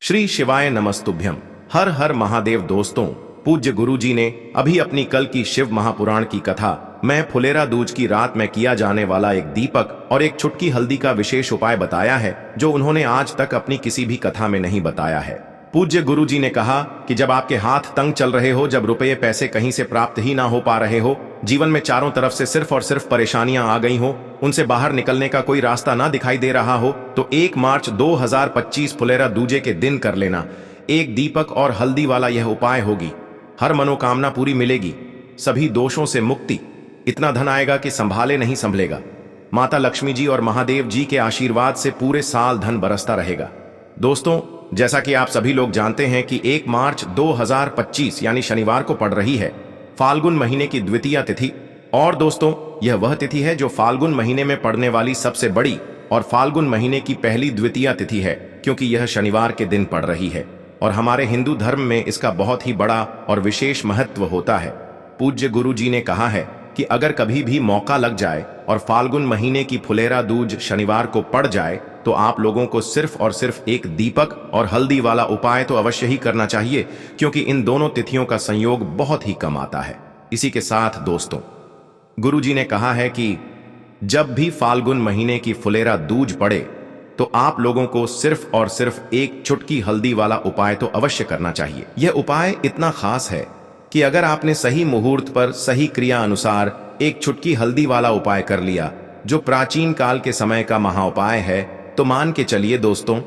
श्री शिवाय नमस्तुभ्यम। हर हर महादेव। दोस्तों, पूज्य गुरु जी ने अभी अपनी कल की शिव महापुराण की कथा मैं फुलेरा दूज की रात में किया जाने वाला एक दीपक और एक चुटकी हल्दी का विशेष उपाय बताया है, जो उन्होंने आज तक अपनी किसी भी कथा में नहीं बताया है। पूज्य गुरु जी ने कहा कि जब आपके हाथ तंग चल रहे हो, जब रुपये पैसे कहीं से प्राप्त ही ना हो पा रहे हो, जीवन में चारों तरफ से सिर्फ और सिर्फ परेशानियां आ गई हो, उनसे बाहर निकलने का कोई रास्ता ना दिखाई दे रहा हो, तो 1 मार्च 2025 फुलेरा दूजे के दिन कर लेना एक दीपक और हल्दी वाला यह उपाय होगी। हर मनोकामना पूरी मिलेगी, सभी दोषों से मुक्ति, इतना धन आएगा कि संभाले नहीं संभलेगा। माता लक्ष्मी जी और महादेव जी के आशीर्वाद से पूरे साल धन बरसता रहेगा। दोस्तों, जैसा कि आप सभी लोग जानते हैं कि 1 मार्च 2025 यानी शनिवार को पड़ रही है फाल्गुन महीने की द्वितीया तिथि। और दोस्तों, यह वह तिथि है जो फाल्गुन महीने में पड़ने वाली सबसे बड़ी और फाल्गुन महीने की पहली द्वितीया तिथि है, क्योंकि यह शनिवार के दिन पड़ रही है और हमारे हिंदू धर्म में इसका बहुत ही बड़ा और विशेष महत्व होता है। पूज्य गुरु जी ने कहा है कि अगर कभी भी मौका लग जाए और फाल्गुन महीने की फुलेरा दूज शनिवार को पड़ जाए, तो आप लोगों को सिर्फ और सिर्फ एक दीपक और हल्दी वाला उपाय तो अवश्य ही करना चाहिए, क्योंकि इन दोनों तिथियों का संयोग बहुत ही कम आता है। इसी के साथ दोस्तों, गुरु जी ने कहा है कि जब भी फाल्गुन महीने की फुलेरा दूज पड़े, तो आप लोगों को सिर्फ और सिर्फ एक चुटकी हल्दी वाला उपाय तो अवश्य करना चाहिए। यह उपाय इतना खास है कि अगर आपने सही मुहूर्त पर सही क्रिया अनुसार एक चुटकी हल्दी वाला उपाय कर लिया, जो प्राचीन काल के समय का महाउपाय है, तो मान के चलिए दोस्तों,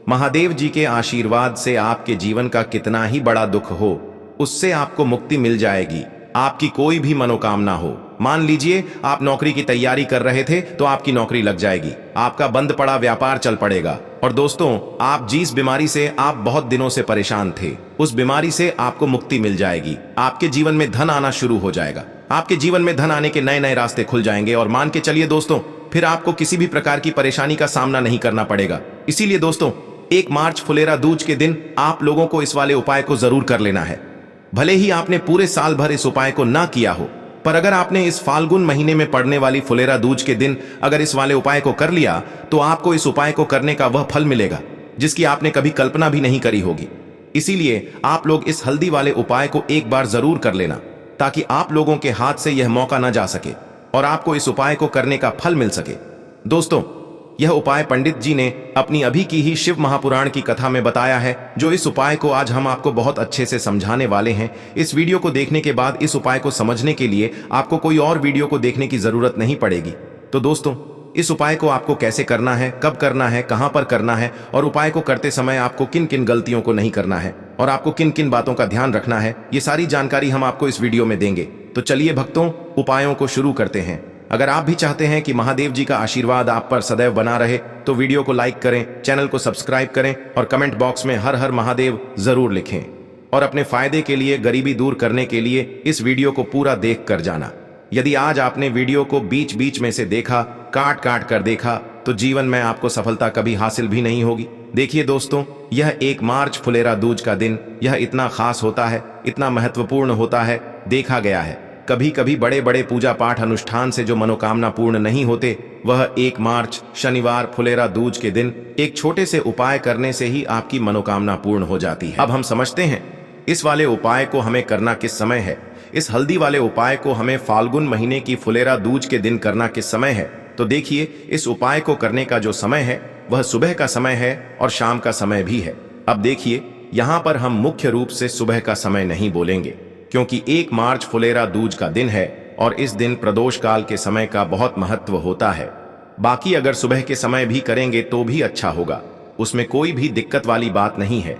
महादेव जी के आशीर्वाद से आपके जीवन का कितना ही बड़ा दुख हो, उससे आपको मुक्ति मिल जाएगी। आपकी कोई भी मनोकामना हो, मान लीजिए आप नौकरी की तैयारी कर रहे थे तो आपकी नौकरी लग जाएगी, आपका बंद पड़ा व्यापार चल पड़ेगा। और दोस्तों, आप जिस बीमारी से आप बहुत दिनों से परेशान थे, उस बीमारी से आपको मुक्ति मिल जाएगी। आपके जीवन में धन आना शुरू हो जाएगा, आपके जीवन में धन आने के नए नए रास्ते खुल जाएंगे। और मान के चलिए दोस्तों, फिर आपको किसी भी प्रकार की परेशानी का सामना नहीं करना पड़ेगा। इसीलिए दोस्तों, 1 मार्च फुलेरा दूज के दिन आप लोगों को इस वाले उपाय को जरूर कर लेना है। भले ही आपने पूरे साल भर इस उपाय को ना किया हो, पर अगर आपने इस फाल्गुन महीने में पड़ने वाली फुलेरा दूज के दिन अगर इस वाले उपाय को कर लिया, तो आपको इस उपाय को करने का वह फल मिलेगा जिसकी आपने कभी कल्पना भी नहीं करी होगी। इसीलिए आप लोग इस हल्दी वाले उपाय को एक बार जरूर कर लेना, ताकि आप लोगों के हाथ से यह मौका न जा सके और आपको इस उपाय को करने का फल मिल सके। दोस्तों, यह उपाय पंडित जी ने अपनी अभी की ही शिव महापुराण की कथा में बताया है, जो इस उपाय को आज हम आपको बहुत अच्छे से समझाने वाले हैं। इस वीडियो को देखने के बाद इस उपाय को समझने के लिए आपको कोई और वीडियो को देखने की जरूरत नहीं पड़ेगी। तो दोस्तों, इस उपाय को आपको कैसे करना है, कब करना है, कहां पर करना है, और उपाय को करते समय आपको किन किन गलतियों को नहीं करना है और आपको किन किन बातों का ध्यान रखना है, ये सारी जानकारी हम आपको इस वीडियो में देंगे। तो चलिए भक्तों, उपायों को शुरू करते हैं। अगर आप भी चाहते हैं कि महादेव जी का आशीर्वाद आप पर सदैव बना रहे, तो वीडियो को लाइक करें, चैनल को सब्सक्राइब करें और कमेंट बॉक्स में हर हर महादेव जरूर लिखें। और अपने फायदे के लिए, गरीबी दूर करने के लिए इस वीडियो को पूरा देख कर जाना। यदि आज आपने वीडियो को बीच बीच में से देखा, काट काट कर देखा, तो जीवन में आपको सफलता कभी हासिल भी नहीं होगी। देखिए दोस्तों, यह 1 मार्च फुलेरा दूज का दिन यह इतना खास होता है, इतना महत्वपूर्ण होता है। देखा गया है कभी कभी बड़े बड़े पूजा पाठ अनुष्ठान से जो मनोकामना पूर्ण नहीं होते, वह 1 मार्च शनिवार फुलेरा दूज के दिन एक छोटे से उपाय करने से ही आपकी मनोकामना पूर्ण हो जाती है। अब हम समझते हैं इस वाले उपाय को हमें करना किस समय है। इस हल्दी वाले उपाय को हमें फाल्गुन महीने की फुलेरा दूज के दिन करना किस समय है। तो देखिए, इस उपाय को करने का जो समय है वह सुबह का समय है और शाम का समय भी है। अब देखिए, यहाँ पर हम मुख्य रूप से सुबह का समय नहीं बोलेंगे, क्योंकि 1 मार्च फुलेरा दूज का दिन है और इस दिन प्रदोष काल के समय का बहुत महत्व होता है। बाकी अगर सुबह के समय भी करेंगे तो भी अच्छा होगा, उसमें कोई भी दिक्कत वाली बात नहीं है।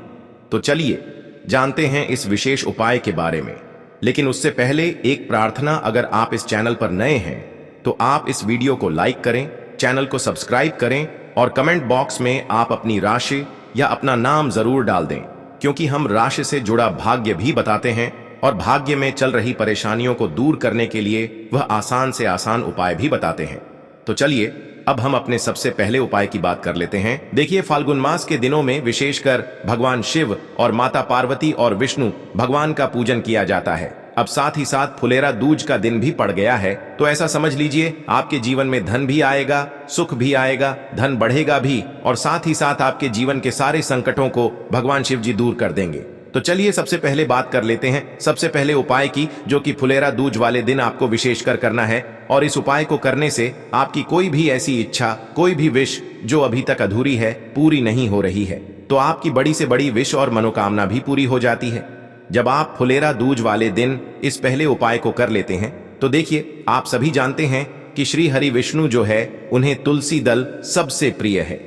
तो चलिए जानते हैं इस विशेष उपाय के बारे में। लेकिन उससे पहले एक प्रार्थना, अगर आप इस चैनल पर नए हैं तो आप इस वीडियो को लाइक करें, चैनल को सब्सक्राइब करें और कमेंट बॉक्स में आप अपनी राशि या अपना नाम जरूर डाल दें, क्योंकि हम राशि से जुड़ा भाग्य भी बताते हैं और भाग्य में चल रही परेशानियों को दूर करने के लिए वह आसान से आसान उपाय भी बताते हैं। तो चलिए अब हम अपने सबसे पहले उपाय की बात कर लेते हैं। देखिए, फाल्गुन मास के दिनों में विशेषकर भगवान शिव और माता पार्वती और विष्णु भगवान का पूजन किया जाता है। अब साथ ही साथ फुलेरा दूज का दिन भी पड़ गया है, तो ऐसा समझ लीजिए आपके जीवन में धन भी आएगा, सुख भी आएगा, धन बढ़ेगा भी, और साथ ही साथ आपके जीवन के सारे संकटों को भगवान शिव जी दूर कर देंगे। तो चलिए सबसे पहले बात कर लेते हैं सबसे पहले उपाय की, जो कि फुलेरा दूज वाले दिन आपको विशेषकर करना है। और इस उपाय को करने से आपकी कोई भी ऐसी इच्छा, कोई भी विश जो अभी तक अधूरी है, पूरी नहीं हो रही है, तो आपकी बड़ी से बड़ी विश और मनोकामना भी पूरी हो जाती है। जब आप फुलेरा दूज वाले दिन इस पहले उपाय को कर लेते हैं, तो देखिए आप सभी जानते हैं कि श्री हरि विष्णु जो है उन्हें तुलसी दल सबसे प्रिय है।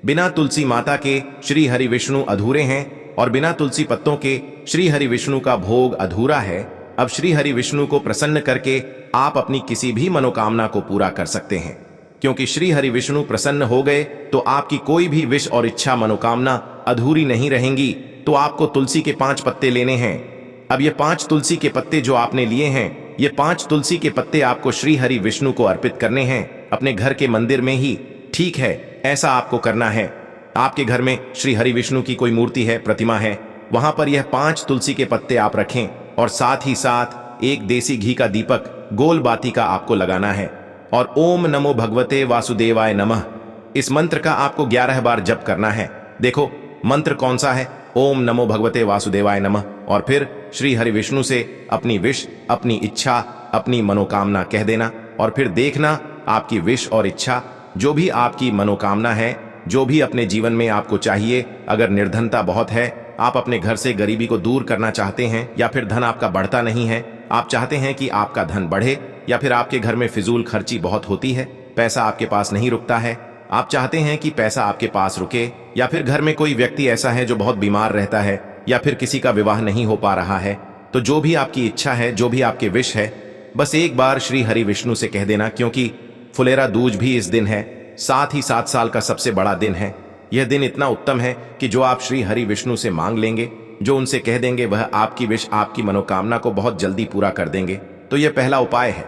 बिना तुलसी माता के श्री हरि विष्णु अधूरे हैं, और बिना तुलसी पत्तों के श्री हरि विष्णु का भोग अधूरा है। अब श्री हरि विष्णु को प्रसन्न करके आप अपनी किसी भी मनोकामना को पूरा कर सकते हैं, क्योंकि श्री हरि विष्णु प्रसन्न हो गए तो आपकी कोई भी विश और इच्छा मनोकामना अधूरी नहीं रहेंगी। तो आपको तुलसी के 5 पत्ते लेने हैं। अब ये 5 तुलसी के पत्ते जो आपने लिए हैं, ये 5 तुलसी के पत्ते आपको श्री हरि विष्णु को अर्पित करने हैं, अपने घर के मंदिर में ही। ठीक है, ऐसा आपको करना है। आपके घर में श्री हरि विष्णु की कोई मूर्ति है, प्रतिमा है, वहां पर यह 5 तुलसी के पत्ते आप रखें, और साथ ही साथ एक देसी घी का दीपक गोल बाती का आपको लगाना है, और ओम नमो भगवते वासुदेवाय नमः इस मंत्र का आपको 11 बार जप करना है। देखो मंत्र कौन सा है, ओम नमो भगवते वासुदेवाय नमः, और फिर श्री हरि विष्णु से अपनी विश, अपनी इच्छा, अपनी मनोकामना कह देना, और फिर देखना आपकी विश और इच्छा, जो भी आपकी मनोकामना है, जो भी अपने जीवन में आपको चाहिए। अगर निर्धनता बहुत है, आप अपने घर से गरीबी को दूर करना चाहते हैं, या फिर धन आपका बढ़ता नहीं है, आप चाहते हैं कि आपका धन बढ़े, या फिर आपके घर में फिजूल खर्ची बहुत होती है, पैसा आपके पास नहीं रुकता है, आप चाहते हैं कि पैसा आपके पास रुके, या फिर घर में कोई व्यक्ति ऐसा है जो बहुत बीमार रहता है, या फिर किसी का विवाह नहीं हो पा रहा है, तो जो भी आपकी इच्छा है, जो भी आपके विश है, बस एक बार श्री हरि विष्णु से कह देना। क्योंकि फुलेरा दूज भी इस दिन है, साथ ही 7 साल का सबसे बड़ा दिन है। यह दिन इतना उत्तम है कि जो आप श्री हरि विष्णु से मांग लेंगे, जो उनसे कह देंगे, वह आपकी विश, आपकी मनोकामना को बहुत जल्दी पूरा कर देंगे। तो यह पहला उपाय है।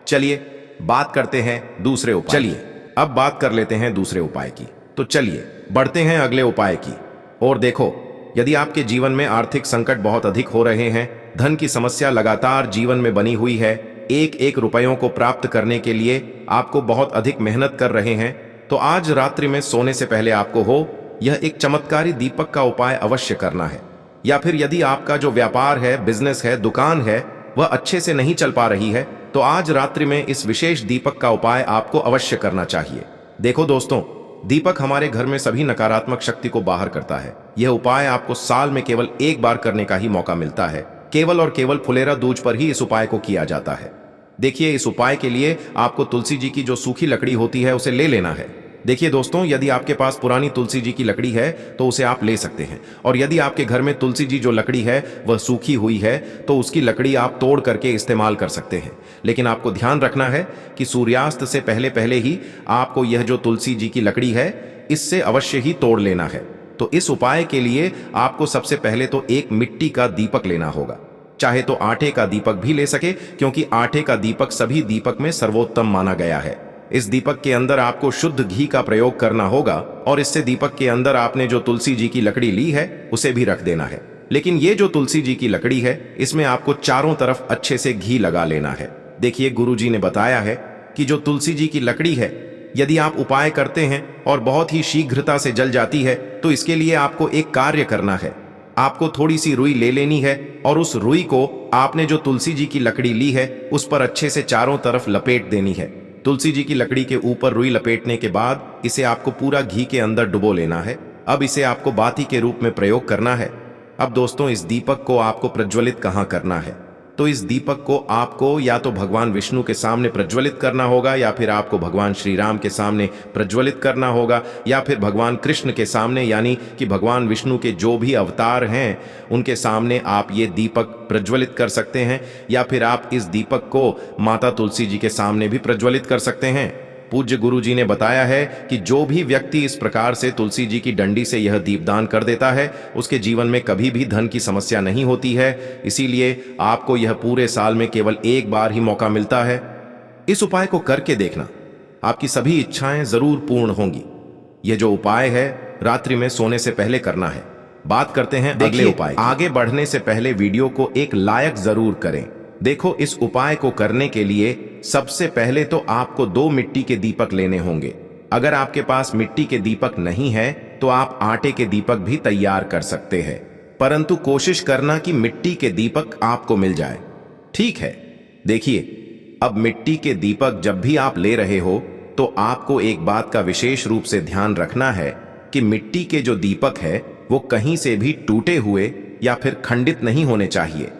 चलिए बात करते हैं दूसरे उपाय। चलिए अब बात कर लेते हैं दूसरे उपाय की। तो चलिए बढ़ते हैं अगले उपाय की। और देखो, यदि आपके जीवन में आर्थिक संकट बहुत अधिक हो रहे हैं, धन की समस्या लगातार जीवन में बनी हुई है, एक एक रुपयों को प्राप्त करने के लिए आपको बहुत अधिक मेहनत कर रहे हैं, तो आज रात्रि में सोने से पहले आपको यह एक चमत्कारी दीपक का उपाय अवश्य करना है। या फिर यदि आपका जो व्यापार है, बिजनेस है, दुकान है, वह अच्छे से नहीं चल पा रही है, तो आज रात्रि में इस विशेष दीपक का उपाय आपको अवश्य करना चाहिए। देखो दोस्तों, दीपक हमारे घर में सभी नकारात्मक शक्ति को बाहर करता है। यह उपाय आपको साल में केवल एक बार करने का ही मौका मिलता है। केवल और केवल फुलेरा दूज पर ही इस उपाय को किया जाता है। देखिए, इस उपाय के लिए आपको तुलसी जी की जो सूखी लकड़ी होती है उसे ले लेना है। देखिए दोस्तों, यदि आपके पास पुरानी तुलसी जी की लकड़ी है तो उसे आप ले सकते हैं, और यदि आपके घर में तुलसी जी जो लकड़ी है वह सूखी हुई है तो उसकी लकड़ी आप तोड़ करके इस्तेमाल कर सकते हैं। लेकिन आपको ध्यान रखना है कि सूर्यास्त से पहले पहले ही आपको यह जो तुलसी जी की लकड़ी है इससे अवश्य ही तोड़ लेना है। तो इस उपाय के लिए आपको सबसे पहले तो एक मिट्टी का दीपक लेना होगा, चाहे तो आटे का दीपक भी ले सके, क्योंकि आटे का दीपक सभी दीपक में सर्वोत्तम माना गया है। इस दीपक के अंदर आपको शुद्ध घी का प्रयोग करना होगा, और इससे दीपक के अंदर आपने जो तुलसी जी की लकड़ी ली है उसे भी रख देना है। लेकिन ये जो तुलसी जी की लकड़ी है, इसमें आपको चारों तरफ अच्छे से घी लगा लेना है। देखिए, गुरुजी ने बताया है कि जो तुलसी जी की लकड़ी है, यदि आप उपाय करते हैं और बहुत ही शीघ्रता से जल जाती है, तो इसके लिए आपको एक कार्य करना है। आपको थोड़ी सी रुई ले लेनी है, और उस रुई को आपने जो तुलसी जी की लकड़ी ली है उस पर अच्छे से चारों तरफ लपेट देनी है। तुलसी जी की लकड़ी के ऊपर रुई लपेटने के बाद इसे आपको पूरा घी के अंदर डुबो लेना है। अब इसे आपको बाती के रूप में प्रयोग करना है। अब दोस्तों, इस दीपक को आपको प्रज्वलित कहाँ करना है? तो इस दीपक को आपको या तो भगवान विष्णु के सामने प्रज्वलित करना होगा, या फिर आपको भगवान श्री राम के सामने प्रज्वलित करना होगा, या फिर भगवान कृष्ण के सामने, यानी कि भगवान विष्णु के जो भी अवतार हैं उनके सामने आप ये दीपक प्रज्वलित कर सकते हैं। या फिर आप इस दीपक को माता तुलसी जी के सामने भी प्रज्वलित कर सकते हैं। पूज्य गुरु जी ने बताया है कि जो भी व्यक्ति इस प्रकार से तुलसी जी की डंडी से यह दीपदान कर देता है, उसके जीवन में कभी भी धन की समस्या नहीं होती है। इसीलिए आपको यह पूरे साल में केवल एक बार ही मौका मिलता है। इस उपाय को करके देखना, आपकी सभी इच्छाएं जरूर पूर्ण होंगी। यह जो उपाय है रात्रि में सोने से पहले करना है। बात करते हैं अगले उपाय। आगे बढ़ने से पहले वीडियो को एक लाइक जरूर करें, देखो, इस उपाय को करने के लिए सबसे पहले तो आपको 2 मिट्टी के दीपक लेने होंगे। अगर आपके पास मिट्टी के दीपक नहीं है तो आप आटे के दीपक भी तैयार कर सकते हैं, परंतु कोशिश करना कि मिट्टी के दीपक आपको मिल जाए। ठीक है, देखिए, अब मिट्टी के दीपक जब भी आप ले रहे हो तो आपको एक बात का विशेष रूप से ध्यान रखना है कि मिट्टी के जो दीपक है वो कहीं से भी टूटे हुए या फिर खंडित नहीं होने चाहिए।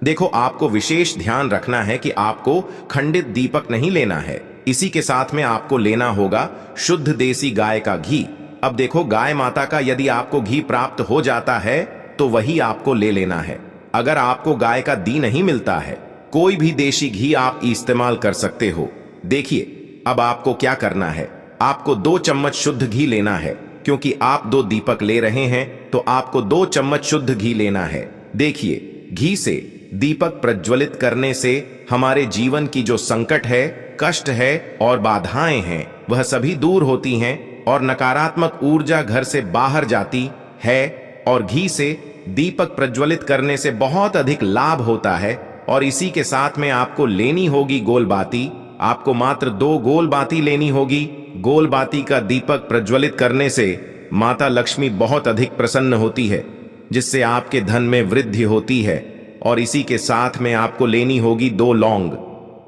देखो, आपको विशेष ध्यान रखना है कि आपको खंडित दीपक नहीं लेना है। इसी के साथ में आपको लेना होगा शुद्ध देसी गाय का घी। अब देखो, गाय माता का यदि आपको घी प्राप्त हो जाता है तो वही आपको ले लेना है। अगर आपको गाय का घी नहीं मिलता है, कोई भी देशी घी आप इस्तेमाल कर सकते हो। देखिए, अब आपको क्या करना है, आपको 2 चम्मच शुद्ध घी लेना है। क्योंकि आप 2 दीपक ले रहे हैं तो आपको 2 चम्मच शुद्ध घी लेना है। देखिए, घी से दीपक प्रज्वलित करने से हमारे जीवन की जो संकट है, कष्ट है और बाधाएं हैं, वह सभी दूर होती हैं और नकारात्मक ऊर्जा घर से बाहर जाती है। और घी से दीपक प्रज्वलित करने से बहुत अधिक लाभ होता है। और इसी के साथ में आपको लेनी होगी गोल बाती। आपको मात्र 2 गोल बाती लेनी होगी। गोल बाती का दीपक प्रज्वलित करने से माता लक्ष्मी बहुत अधिक प्रसन्न होती है, जिससे आपके धन में वृद्धि होती है। और इसी के साथ में आपको लेनी होगी 2 लौंग।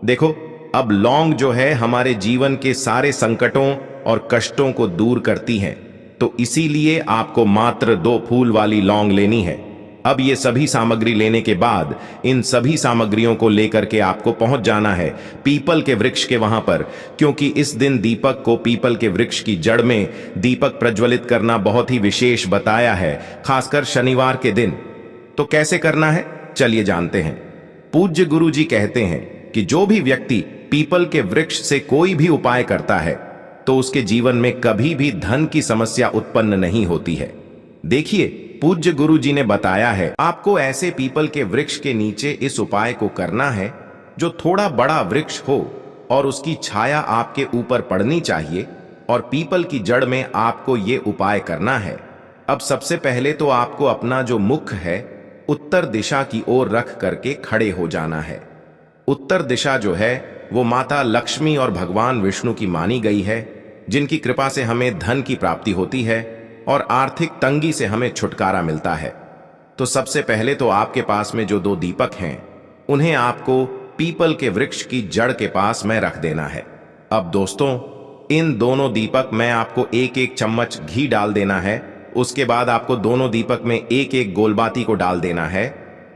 देखो, अब लौंग जो है हमारे जीवन के सारे संकटों और कष्टों को दूर करती हैं, तो इसीलिए आपको मात्र 2 फूल वाली लौंग लेनी है। अब ये सभी सामग्री लेने के बाद इन सभी सामग्रियों को लेकर के आपको पहुंच जाना है पीपल के वृक्ष के वहां पर, क्योंकि इस दिन दीपक को पीपल के वृक्ष की जड़ में दीपक प्रज्वलित करना बहुत ही विशेष बताया है, खासकर शनिवार के दिन। तो कैसे करना है, चलिए जानते हैं। पूज्य गुरु जी कहते हैं कि जो भी व्यक्ति पीपल के वृक्ष से कोई भी उपाय करता है तो उसके जीवन में कभी भी धन की समस्या उत्पन्न नहीं होती है। देखिए, पूज्य गुरु जी ने बताया है आपको ऐसे पीपल के वृक्ष के नीचे इस उपाय को करना है जो थोड़ा बड़ा वृक्ष हो और उसकी छाया आपके ऊपर पड़नी चाहिए, और पीपल की जड़ में आपको ये उपाय करना है। अब सबसे पहले तो आपको अपना जो मुख है उत्तर दिशा की ओर रख करके खड़े हो जाना है। उत्तर दिशा जो है वो माता लक्ष्मी और भगवान विष्णु की मानी गई है, जिनकी कृपा से हमें धन की प्राप्ति होती है और आर्थिक तंगी से हमें छुटकारा मिलता है। तो सबसे पहले तो आपके पास में जो 2 दीपक हैं उन्हें आपको पीपल के वृक्ष की जड़ के पास में रख देना है। अब दोस्तों, इन दोनों दीपक में आपको 1-1 चम्मच घी डाल देना है। उसके बाद आपको दोनों दीपक में 1-1 गोलबाती को डाल देना है।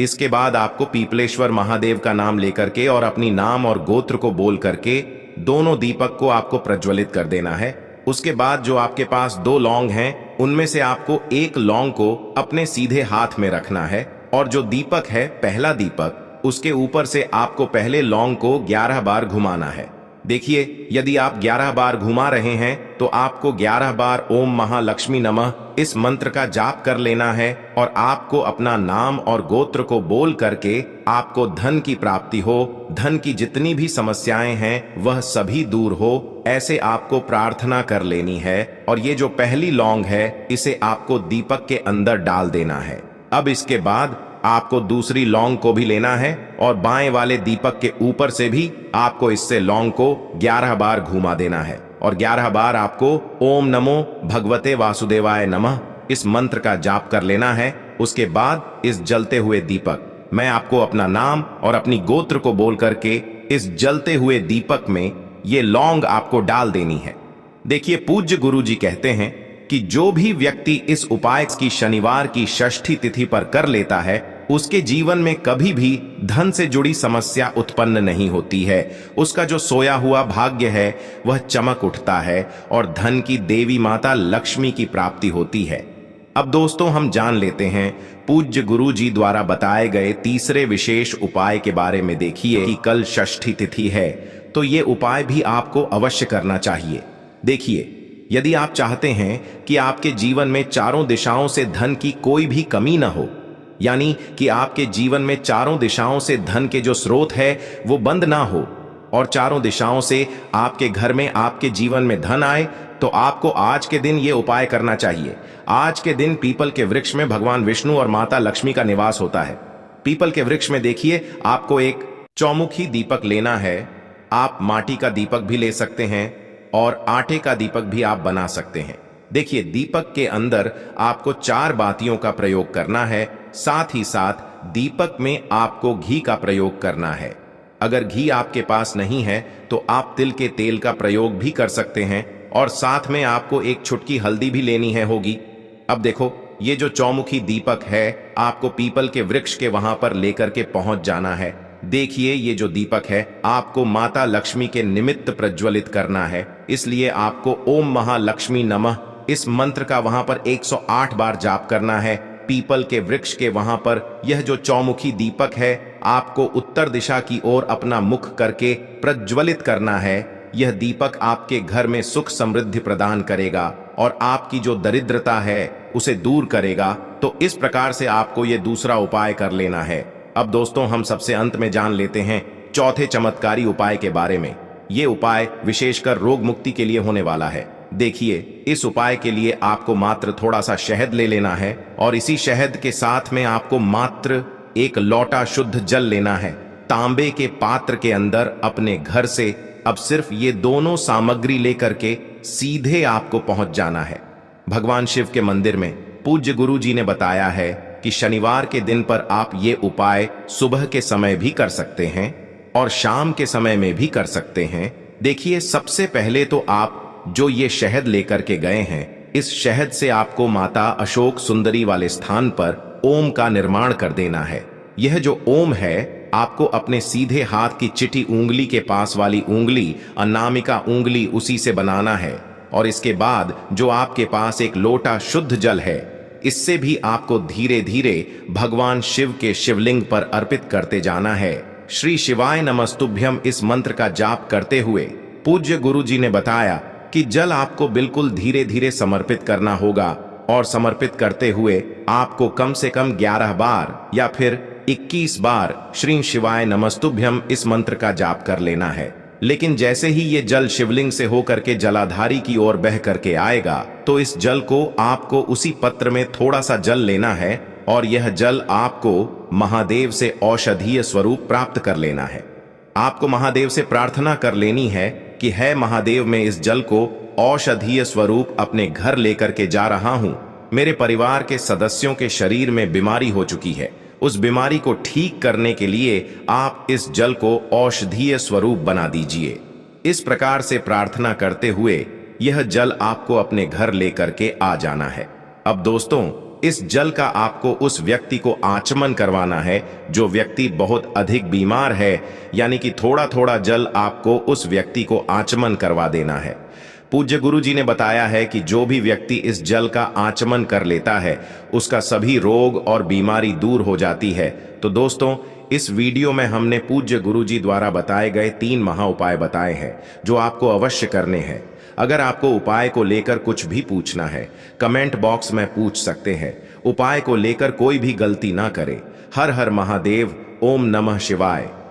इसके बाद आपको पीपलेश्वर महादेव का नाम लेकर के और अपनी नाम और गोत्र को बोल करके दोनों दीपक को आपको प्रज्वलित कर देना है। उसके बाद जो आपके पास 2 लौंग हैं उनमें से आपको 1 लौंग को अपने सीधे हाथ में रखना है, और जो दीपक है पहला दीपक, उसके ऊपर से आपको पहले लौंग को 11 बार घुमाना है। देखिए, यदि आप 11 बार घुमा रहे हैं तो आपको 11 बार ओम महालक्ष्मी नमः इस मंत्र का जाप कर लेना है, और आपको अपना नाम और गोत्र को बोल करके आपको धन की प्राप्ति हो, धन की जितनी भी समस्याएं हैं वह सभी दूर हो, ऐसे आपको प्रार्थना कर लेनी है। और ये जो पहली लौंग है इसे आपको दीपक के अंदर डाल देना है। अब इसके बाद आपको दूसरी लौंग को भी लेना है और बाएं वाले दीपक के ऊपर से भी आपको इससे लौंग को 11 बार घुमा देना है, और 11 बार आपको ओम नमो भगवते वासुदेवाय नमः इस मंत्र का जाप कर लेना है। उसके बाद इस जलते हुए दीपक मैं आपको अपना नाम और अपनी गोत्र को बोल करके इस जलते हुए दीपक में ये लौंग आपको डाल देनी है। देखिए, पूज्य गुरु जी कहते हैं कि जो भी व्यक्ति इस उपाय की शनिवार की षष्ठी तिथि पर कर लेता है उसके जीवन में कभी भी धन से जुड़ी समस्या उत्पन्न नहीं होती है। उसका जो सोया हुआ भाग्य है वह चमक उठता है और धन की देवी माता लक्ष्मी की प्राप्ति होती है। अब दोस्तों, हम जान लेते हैं पूज्य गुरु जी द्वारा बताए गए तीसरे विशेष उपाय के बारे में। देखिए कि कल षष्ठी तिथि है तो ये उपाय भी आपको अवश्य करना चाहिए। देखिए, यदि आप चाहते हैं कि आपके जीवन में चारों दिशाओं से धन की कोई भी कमी न हो, यानी कि आपके जीवन में चारों दिशाओं से धन के जो स्रोत है वो बंद ना हो और चारों दिशाओं से आपके घर में आपके जीवन में धन आए, तो आपको आज के दिन ये उपाय करना चाहिए। आज के दिन पीपल के वृक्ष में भगवान विष्णु और माता लक्ष्मी का निवास होता है। पीपल के वृक्ष में देखिए आपको एक चौमुखी दीपक लेना है। आप माटी का दीपक भी ले सकते हैं और आटे का दीपक भी आप बना सकते हैं। देखिए, दीपक के अंदर आपको 4 बातियों का प्रयोग करना है। साथ ही साथ दीपक में आपको घी का प्रयोग करना है। अगर घी आपके पास नहीं है तो आप तिल के तेल का प्रयोग भी कर सकते हैं और साथ में आपको एक चुटकी हल्दी भी लेनी है होगी। अब देखो, ये जो चौमुखी दीपक है आपको पीपल के वृक्ष के वहां पर लेकर के पहुंच जाना है। देखिए, ये जो दीपक है आपको माता लक्ष्मी के निमित्त प्रज्वलित करना है, इसलिए आपको ओम महालक्ष्मी नमः इस मंत्र का वहां पर 108 बार जाप करना है। पीपल के वृक्ष के वहां पर यह जो चौमुखी दीपक है आपको उत्तर दिशा की ओर अपना मुख करके प्रज्वलित करना है। यह दीपक आपके घर में सुख समृद्धि प्रदान करेगा और आपकी जो दरिद्रता है उसे दूर करेगा। तो इस प्रकार से आपको यह दूसरा उपाय कर लेना है। अब दोस्तों, हम सबसे अंत में जान लेते हैं चौथे चमत्कारी उपाय के बारे में। ये उपाय विशेषकर रोग मुक्ति के लिए होने वाला है। देखिए, इस उपाय के लिए आपको मात्र थोड़ा सा शहद ले लेना है और इसी शहद के साथ में आपको मात्र एक लोटा शुद्ध जल लेना है। तांबे के पात्र के अंदर अपने घर से अब सिर्फ ये दोनों सामग्री लेकर के सीधे आपको पहुंच जाना है भगवान शिव के मंदिर में। पूज्य गुरु जी ने बताया है कि शनिवार के दिन पर आप ये उपाय सुबह के समय भी कर सकते हैं और शाम के समय में भी कर सकते हैं। देखिए, सबसे पहले तो आप जो ये शहद लेकर के गए हैं, इस शहद से आपको माता अशोक सुंदरी वाले स्थान पर ओम का निर्माण कर देना है। यह जो ओम है आपको अपने सीधे हाथ की चिटी उंगली के पास वाली उंगली, अनामिका उंगली, उसी से बनाना है। और इसके बाद जो आपके पास एक लोटा शुद्ध जल है, इससे भी आपको धीरे धीरे भगवान शिव के शिवलिंग पर अर्पित करते जाना है। श्री शिवाय नमस्तुभ्यम इस मंत्र का जाप करते हुए पूज्य गुरु जी ने बताया कि जल आपको बिल्कुल धीरे धीरे समर्पित करना होगा और समर्पित करते हुए आपको कम से कम 11 बार या फिर 21 बार श्री शिवाय नमस्तुभ्यम इस मंत्र का जाप कर लेना है। लेकिन जैसे ही ये जल शिवलिंग से होकर के जलाधारी की ओर बह करके आएगा तो इस जल को आपको उसी पत्र में थोड़ा सा जल लेना है और यह जल आपको महादेव से औषधीय स्वरूप प्राप्त कर लेना है। आपको महादेव से प्रार्थना कर लेनी है कि है महादेव, मैं इस जल को औषधीय स्वरूप अपने घर लेकर के जा रहा हूं। मेरे परिवार के सदस्यों के शरीर में बीमारी हो चुकी है, उस बीमारी को ठीक करने के लिए आप इस जल को औषधीय स्वरूप बना दीजिए। इस प्रकार से प्रार्थना करते हुए यह जल आपको अपने घर लेकर के आ जाना है। अब दोस्तों, इस जल का आपको उस व्यक्ति को आचमन करवाना है जो व्यक्ति बहुत अधिक बीमार है, यानी कि थोड़ा थोड़ा जल आपको उस व्यक्ति को आचमन करवा देना है। पूज्य गुरु जी ने बताया है कि जो भी व्यक्ति इस जल का आचमन कर लेता है उसका सभी रोग और बीमारी दूर हो जाती है। तो दोस्तों, इस वीडियो में हमने पूज्य गुरु जी द्वारा बताए गए 3 महा उपाय बताए हैं जो आपको अवश्य करने हैं। अगर आपको उपाय को लेकर कुछ भी पूछना है, कमेंट बॉक्स में पूछ सकते हैं। उपाय को लेकर कोई भी गलती ना करें। हर हर महादेव। ओम नमः शिवाय।